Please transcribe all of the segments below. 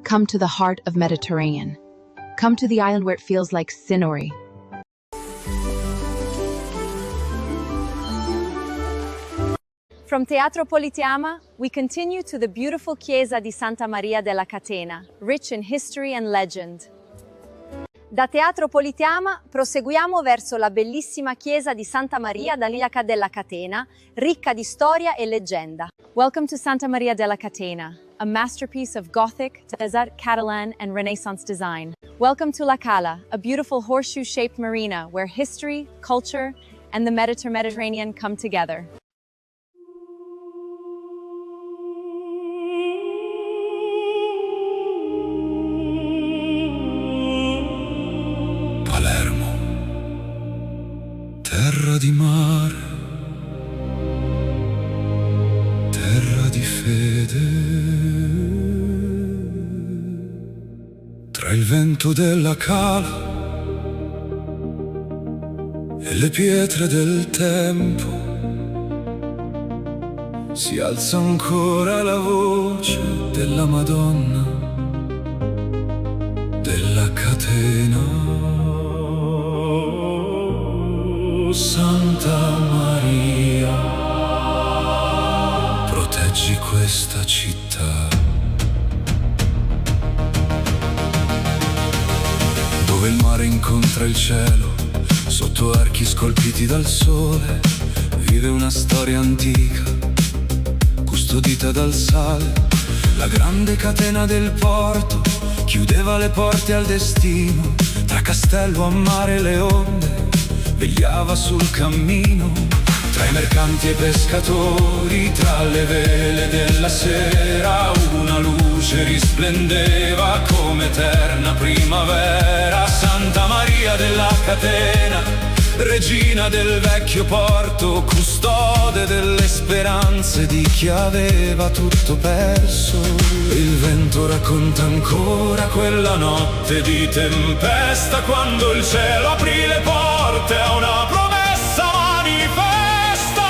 Come to the heart of Mediterranean. Come to the island where it feels like Sinori. From Teatro Politeama, we continue to the beautiful Chiesa di Santa Maria della Catena, rich in history and legend. Da Teatro Politeama proseguiamo verso la bellissima chiesa di Santa Maria della Catena, ricca di storia e leggenda. Welcome to Santa Maria della Catena, a masterpiece of Gothic, Desert, Catalan, and Renaissance design. Welcome to La Cala, a beautiful horseshoe-shaped marina where history, culture, and the Mediterranean come together. Terra di mare, terra di fede, tra il vento della cala e le pietre del tempo si alza ancora la voce della Madonna della Catena. Santa Maria, proteggi questa città, dove il mare incontra il cielo, sotto archi scolpiti dal sole, vive una storia antica, custodita dal sale. La grande catena del porto chiudeva le porte al destino, tra castello a mare e le onde vegliava sul cammino, tra i mercanti e i pescatori, tra le vele della sera, una luce risplendeva come eterna primavera. Santa Maria della Catena, regina del vecchio porto, custode delle speranze di chi aveva tutto perso. Il vento racconta ancora quella notte di tempesta, quando il cielo aprì le porte a una promessa manifesta.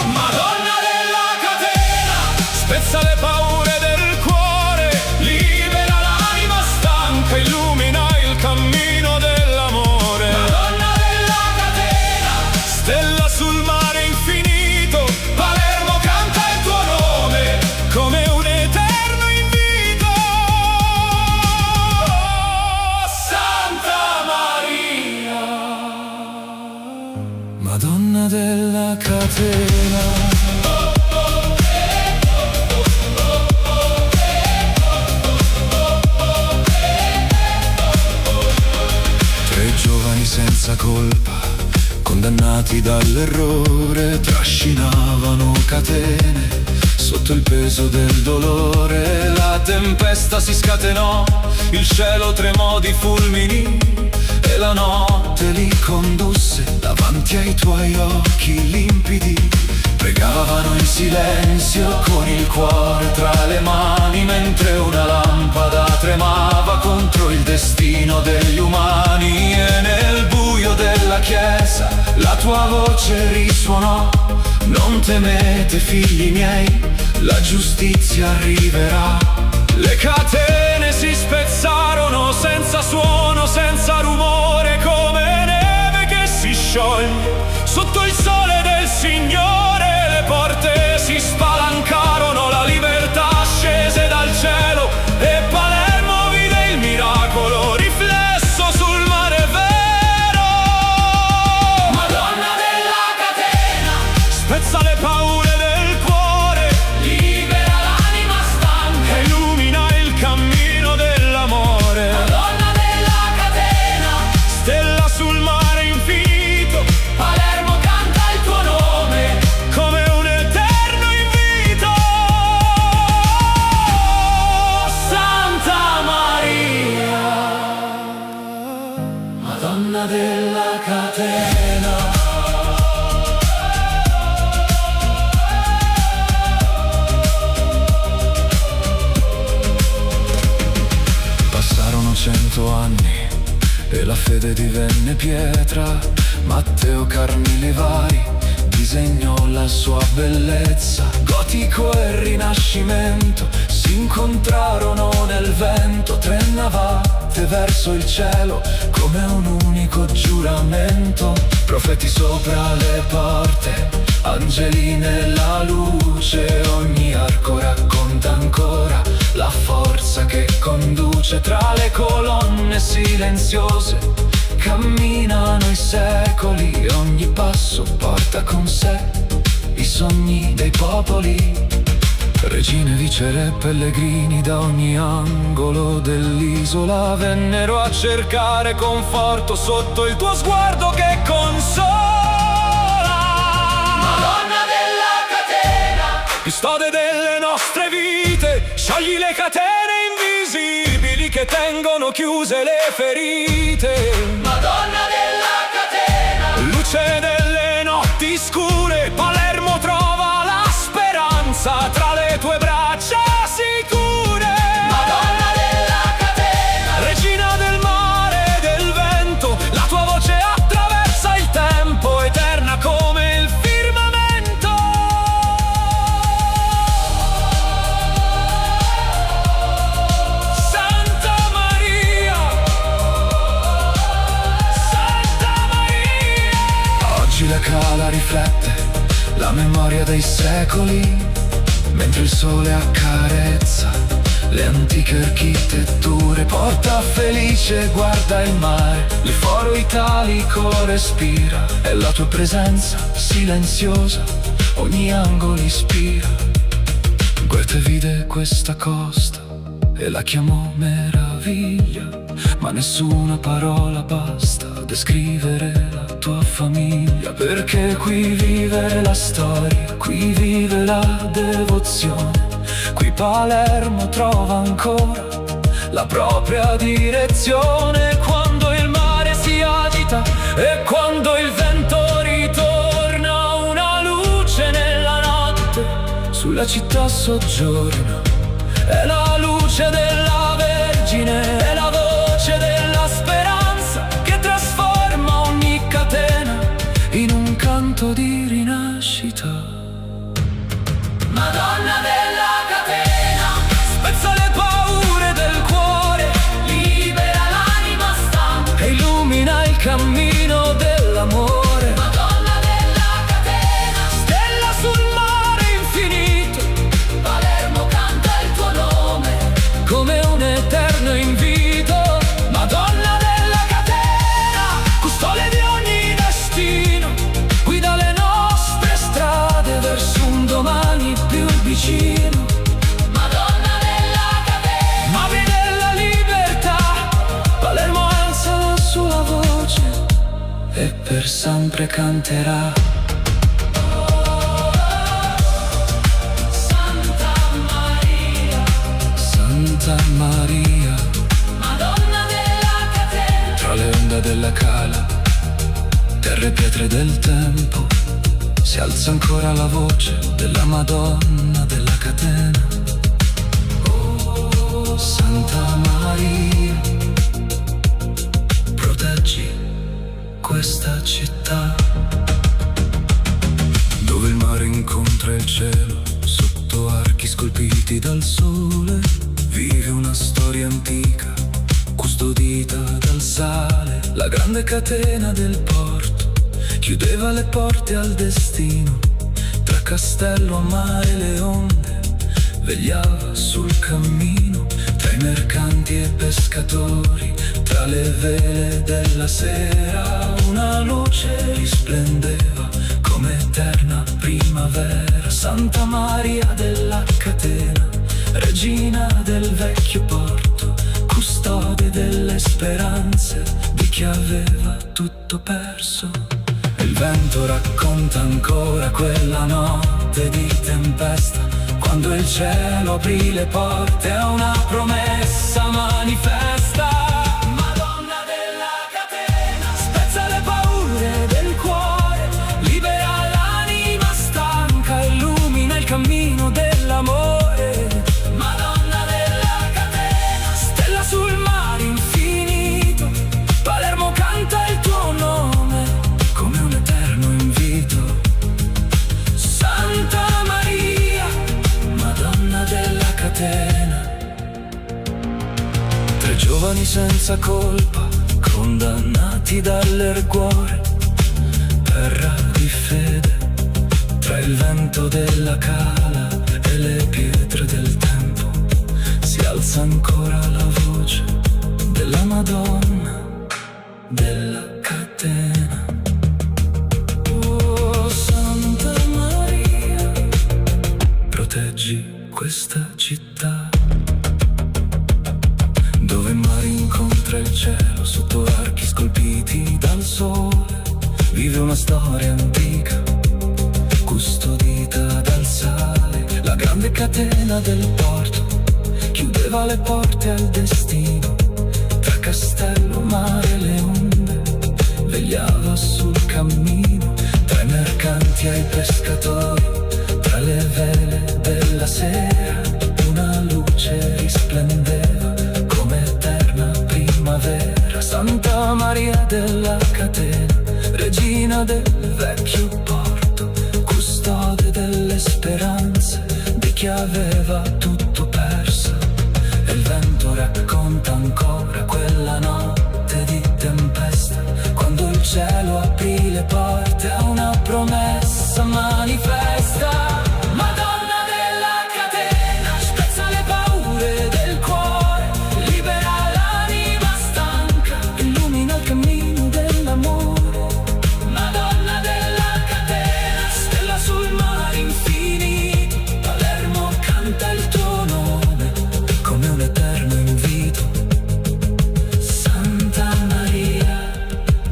Madonna della Catena, spezza le paure del cuore, libera l'anima stanca, illumina il cammino dell'amore. Madonna della Catena, stella sul mare infinito, Palermo canta il tuo nome come un eterno invito. Santa Maria, Madonna della Catena. Giovani senza colpa, condannati dall'errore, trascinavano catene sotto il peso del dolore. La tempesta si scatenò, il cielo tremò di fulmini e la notte li condusse davanti ai tuoi occhi limpidi. Pregavano in silenzio con il cuore tra le mani, mentre una lampada tremava contro il destino degli umani. E nel buio della chiesa la tua voce risuonò: non temete figli miei, la giustizia arriverà. Le catene si spezzarono senza suono, senza rumore, come neve che si scioglie sotto il sole del Signore. Le porte si spalancarono, la libertà scese dal cielo e Palermo vide il miracolo riflesso sul mare vero. Madonna della Catena, spezza le paure del cuore, libera l'anima stanca, illumina il cammino dell'amore. Madonna della Catena, stella sul mare infinito, Palermo canta il tuo nome come un eterno invito. Santa Maria, Madonna della Catena. Passarono 100 anni e la fede divenne pietra. Matteo Carmilivari disegnò la sua bellezza, gotico e rinascimento. si incontrarono nel vento, tre navate verso il cielo come un unico giuramento. Profeti sopra le porte, angeli nella luce, ogni arco racconta ancora la forza che conduce. Tra le colonne silenziose camminano i secoli, ogni passo porta con sé i sogni dei popoli. Regine, vicere e pellegrini da ogni angolo dell'isola vennero a cercare conforto sotto il tuo sguardo che consola. Madonna della catena, custode delle nostre vite, sciogli le catene invisibili che tengono chiuse le ferite. Madonna della catena, luce delle notti scure, Palermo trova la speranza tra le tue braccia sicure. Madonna della catena, regina del mare e del vento, la tua voce attraversa il tempo, eterna come il firmamento. Santa Maria, Santa Maria. Oggi la cala riflette la memoria dei secoli, mentre il sole accarezza le antiche architetture. Porta felice, guarda il mare, il foro italico respira, e la tua presenza silenziosa ogni angolo ispira. Goethe vide questa costa e la chiamò meraviglia, ma nessuna parola basta a descrivere la tua famiglia, perché qui vive la storia, qui vive la devozione, qui Palermo trova ancora la propria direzione. Quando il mare si agita e quando il vento ritorna, una luce nella notte sulla città soggiorna. È la luce della Vergine, è la voce della speranza che trasforma ogni catena in un canto di rinascita. Madonna della catena, spezza le paure del cuore, libera l'anima stanca e illumina il cammino dell'amore. Madonna della catena, stella sul mare infinito, Palermo canta il tuo nome come un eterno invito. Madonna della catena, custode di ogni destino, guida le nostre strade verso un domani più vicino. Madonna della catena, madre della libertà, Palermo alza la sua voce e per sempre canterà. Santa Maria, Santa Maria, Madonna della catena, tra le onde della cala, terre e pietre del tempo, si alza ancora la voce della Madonna della catena. Oh, Santa Maria, proteggi questa città, dove il mare incontra il cielo, sotto archi scolpiti dal sole, vive una storia antica, custodita dal sale. La grande catena del porto chiudeva le porte al destino, tra castello, mare e le onde vegliava sul cammino, tra i mercanti e pescatori, tra le vele della sera. Una luce risplendeva come eterna primavera. Santa Maria della catena, regina del vecchio porto, custode delle speranze di chi aveva tutto perso. Il vento racconta ancora quella notte di tempesta, quando il cielo aprì le porte a una promessa manifesta. Madonna della catena, spezza le paure del cuore, libera l'anima stanca, illumina il cammino dell'amore. Madonna della catena, stella sul mare infinito, Palermo canta il tuo nome come un eterno invito. Santa Maria, Madonna della catena, Tre giovani senza colpa, condannati dall'erguore, terra di fede, tra il vento della cala e le pietre del tempo, si alza ancora la voce della Madonna della catena. Oh Santa Maria, proteggi questa città, dove il mare incontra il cielo sotto archi scolpiti dal sole. Vive una storia antica, custodita dal sale. La grande catena del porto chiudeva le porte al destino. Tra castello, mare e le onde vegliava sul cammino. Tra i mercanti e i pescatori, tra le vele della sera, una luce risplendeva come eterna primavera. Santa Maria della Catena, regina del vecchio porto, custode delle speranze di chi aveva tutto perso. E il vento racconta ancora quella notte di tempesta, quando il cielo aprì le porte a una promessa manifesta. Madonna della catena, spezza le paure del cuore, libera l'anima stanca, illumina il cammino dell'amore. Madonna della catena, stella sul mare infinito, Palermo canta il tuo nome come un eterno invito. Santa Maria,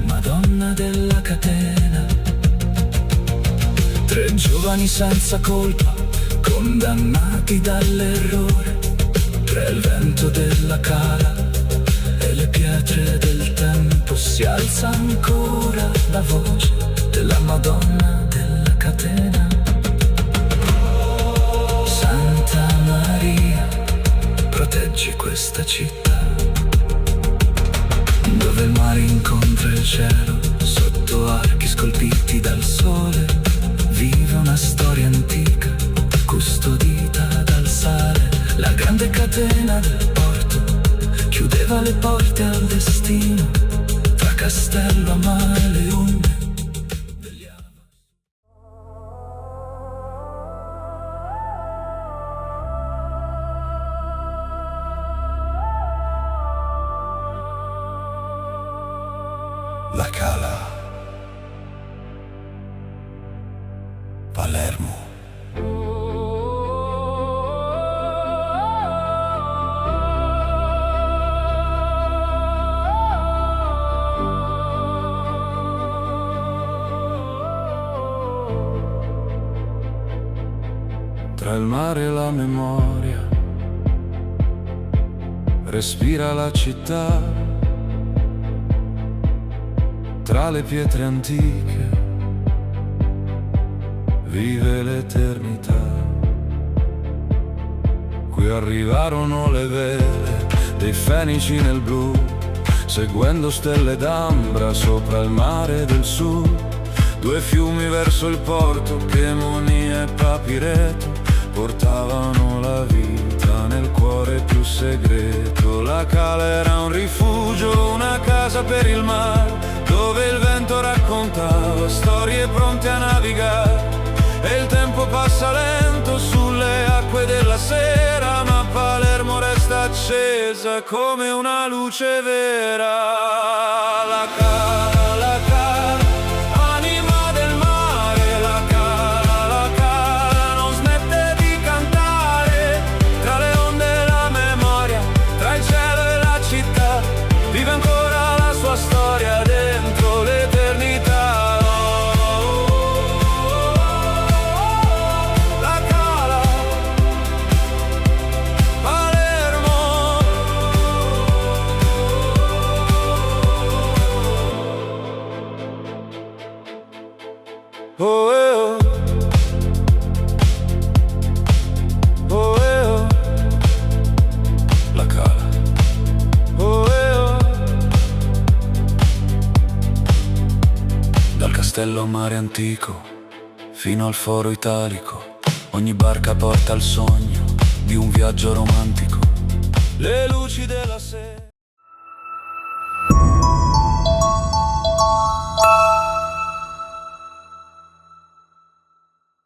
Madonna della catena. Tre giovani senza colpa, condannati dall'errore, tra il vento della cala e le pietre del tempo, si alza ancora la voce della Madonna della catena. Santa Maria, proteggi questa città, dove il mare incontra il cielo sotto archi scolpiti dal sole. Vive una storia antica, custodita dal sale. La grande catena del porto chiudeva le porte al destino. Tra castello, mare e le onde vegliava. La Cala, Palermo. Tra il mare e la memoria, respira la città. Tra le pietre antiche vive l'eternità. Qui arrivarono le vele dei fenici nel blu, seguendo stelle d'ambra sopra il mare del sud. Due fiumi verso il porto, Chemoni e Papireto, portavano la vita nel cuore più segreto. La Cala era un rifugio, una casa per il mare, dove il vento raccontava storie pronte a navigare. E il tempo passa lento sulle acque della sera, ma Palermo resta accesa come una luce vera. La Cala, anima del mare, la Cala non smette di cantare. Tra le onde e la memoria, tra il cielo e la città, vive ancora la sua storia dentro l'eternità. La Cala, Palermo. Oh, oh. Oh, oh. La Cala. Oh, oh. Dal castello mare antico fino al foro italico, ogni barca porta il sogno di un viaggio romantico. Le